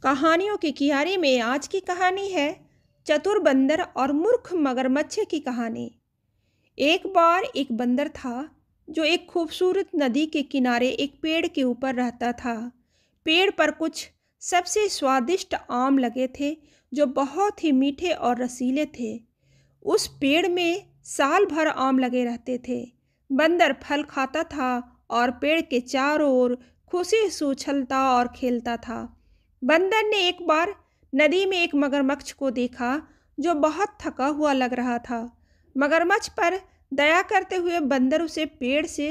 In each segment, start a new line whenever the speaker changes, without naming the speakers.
कहानियों की कियारी में आज की कहानी है चतुर बंदर और मूर्ख मगरमच्छ की कहानी। एक बार एक बंदर था जो एक खूबसूरत नदी के किनारे एक पेड़ के ऊपर रहता था। पेड़ पर कुछ सबसे स्वादिष्ट आम लगे थे जो बहुत ही मीठे और रसीले थे। उस पेड़ में साल भर आम लगे रहते थे। बंदर फल खाता था और पेड़ के चारों ओर खुशी से उछलता और खेलता था। बंदर ने एक बार नदी में एक मगरमच्छ को देखा जो बहुत थका हुआ लग रहा था। मगरमच्छ पर दया करते हुए बंदर उसे पेड़ से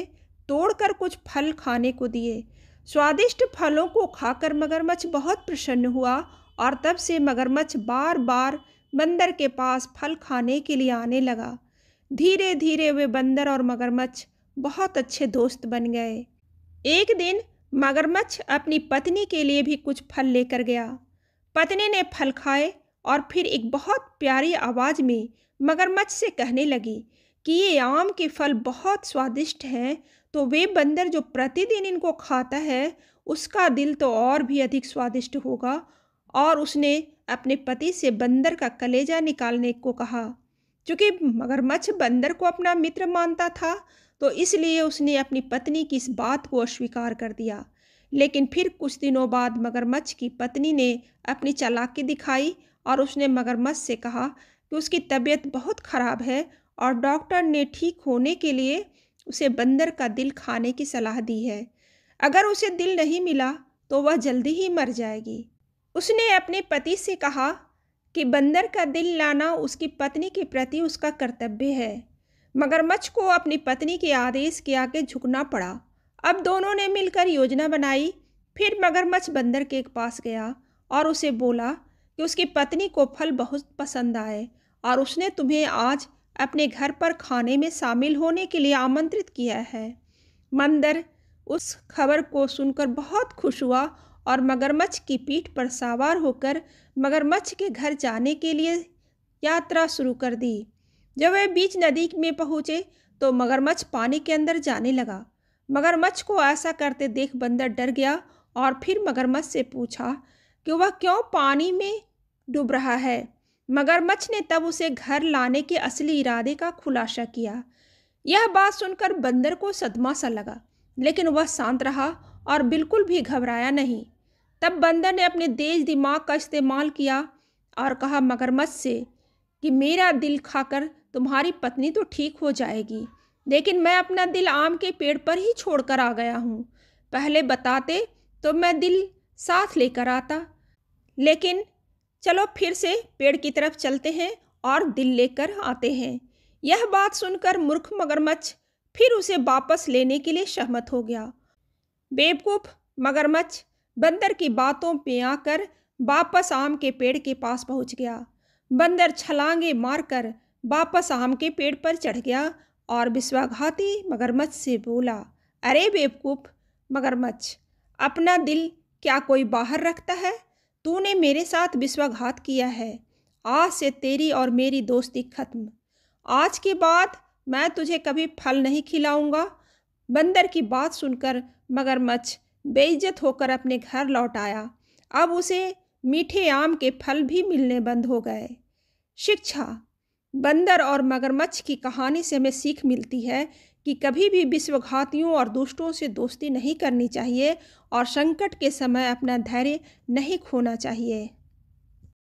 तोड़कर कुछ फल खाने को दिए। स्वादिष्ट फलों को खाकर मगरमच्छ बहुत प्रसन्न हुआ और तब से मगरमच्छ बार बार बंदर के पास फल खाने के लिए आने लगा। धीरे धीरे वे बंदर और मगरमच्छ बहुत अच्छे दोस्त बन गए। एक दिन मगरमच्छ अपनी पत्नी के लिए भी कुछ फल लेकर गया। पत्नी ने फल खाए और फिर एक बहुत प्यारी आवाज़ में मगरमच्छ से कहने लगी कि ये आम के फल बहुत स्वादिष्ट हैं, तो वे बंदर जो प्रतिदिन इनको खाता है उसका दिल तो और भी अधिक स्वादिष्ट होगा। और उसने अपने पति से बंदर का कलेजा निकालने को कहा। क्योंकि मगरमच्छ बंदर को अपना मित्र मानता था, तो इसलिए उसने अपनी पत्नी की इस बात को अस्वीकार कर दिया। लेकिन फिर कुछ दिनों बाद मगरमच्छ की पत्नी ने अपनी चालाकी दिखाई और उसने मगरमच्छ से कहा कि उसकी तबीयत बहुत ख़राब है और डॉक्टर ने ठीक होने के लिए उसे बंदर का दिल खाने की सलाह दी है। अगर उसे दिल नहीं मिला तो वह जल्दी ही मर जाएगी। उसने अपने पति से कहा कि बंदर का दिल लाना उसकी पत्नी के प्रति उसका कर्तव्य है। मगरमच्छ को अपनी पत्नी के आदेश के आगे झुकना पड़ा। अब दोनों ने मिलकर योजना बनाई। फिर मगरमच्छ बंदर के पास गया और उसे बोला कि उसकी पत्नी को फल बहुत पसंद आए और उसने तुम्हें आज अपने घर पर खाने में शामिल होने के लिए आमंत्रित किया है। बंदर उस खबर को सुनकर बहुत खुश हुआ और मगरमच्छ की पीठ पर सवार होकर मगरमच्छ के घर जाने के लिए यात्रा शुरू कर दी। जब वे बीच नदी में पहुँचे तो मगरमच्छ पानी के अंदर जाने लगा। मगरमच्छ को ऐसा करते देख बंदर डर गया और फिर मगरमच्छ से पूछा कि वह क्यों पानी में डूब रहा है। मगरमच्छ ने तब उसे घर लाने के असली इरादे का खुलासा किया। यह बात सुनकर बंदर को सदमा सा लगा, लेकिन वह शांत रहा और बिल्कुल भी घबराया नहीं। तब बंदर ने अपने तेज दिमाग का इस्तेमाल किया और कहा मगरमच्छ से कि मेरा दिल खाकर तुम्हारी पत्नी तो ठीक हो जाएगी, लेकिन मैं अपना दिल आम के पेड़ पर ही छोड़कर आ गया हूँ। पहले बताते तो मैं दिल साथ लेकर आता। लेकिन चलो फिर से पेड़ की तरफ चलते हैं और दिल लेकर आते हैं। यह बात सुनकर मूर्ख मगरमच्छ फिर उसे वापस लेने के लिए सहमत हो गया। बेवकूफ़ मगरमच्छ बंदर की बातों पे आकर वापस आम के पेड़ के पास पहुंच गया। बंदर छलांगे मारकर वापस आम के पेड़ पर चढ़ गया और विश्वासघाती मगरमच्छ से बोला, अरे बेवकूफ़ मगरमच्छ, अपना दिल क्या कोई बाहर रखता है? तूने मेरे साथ विश्वासघात किया है। आज से तेरी और मेरी दोस्ती खत्म। आज के बाद मैं तुझे कभी फल नहीं खिलाऊंगा। बंदर की बात सुनकर मगरमच्छ बेइज्जत होकर अपने घर लौट आया। अब उसे मीठे आम के फल भी मिलने बंद हो गए। शिक्षा। बंदर और मगरमच्छ की कहानी से हमें सीख मिलती है कि कभी भी विश्वासघातियों और दुष्टों से दोस्ती नहीं करनी चाहिए और संकट के समय अपना धैर्य नहीं खोना चाहिए।